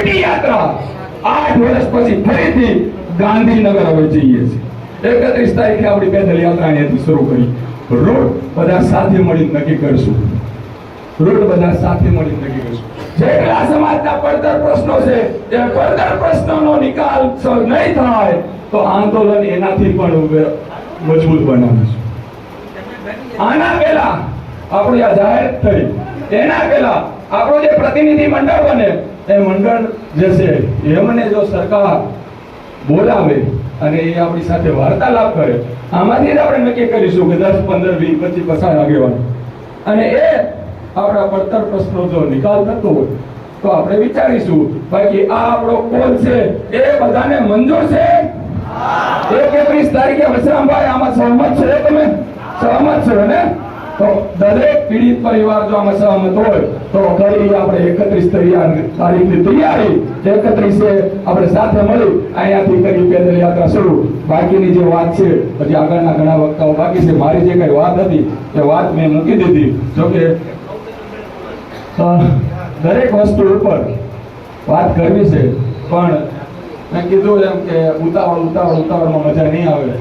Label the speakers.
Speaker 1: મોટી યાત્રા 8 વર્ષ પછી ફરીથી ગાંધીનગર હવે જઈએ છીએ। 31 તારીખે આપણી પેદલ યાત્રા અહીંયાથી શરૂ કરી। રૂટ બધા સાથે મળીને નક્કી કરશું। રૂટ બધા સાથે મળીને નક્કી કરશું। જેટલા સમાજના પડતર પ્રશ્નો છે એ પડતર પ્રશ્નોનો નિકાલ નહીં થાય તો આંદોલન એનાથી પણ મજબૂત બનાવીશું। આના પહેલા આપણે આ જાહેર થઈ એના પહેલા આપણો જે પ્રતિનિધિ મંડળ બને એ મંડળ જે છે એમને જો સરકાર બોલાવે અને એ આપણી સાથે વાર્તાલાપ કરે, આમાંથી જ આપણે નક્કી કરીશું કે 10, 15, 20, 25 પસાર આગેવાન અને એ આપણા પડતર પ્રશ્નો જો નિકાલ થતો હોય તો આપણે વિચારીશું બાકી આ આપણો કોલ છે એ બધાને મંજૂર છે। 31 તારીખે વસરામભાઈ આમાં સહમત છે? તમે સહમત છો ને? તો દરેક પીડિત પરિવાર જો આમાં સહમત હોય તો કરી આપણે 31 તારીખની તૈયારી 31 આપણે સાથે મળી અહીંયાથી કરી પેદલ યાત્રા શરૂ। બાકીની જે વાત છે પછી આગળના ઘણા વક્તાઓ બાકી છે। મારી જે કઈ વાત હતી એ વાત મેં મૂકી દીધી। જોકે દરેક વસ્તુ ઉપર વાત કરવી છે પણ મેં કીધું એમ કે ઉતાવળમાં મજા નહીં આવે।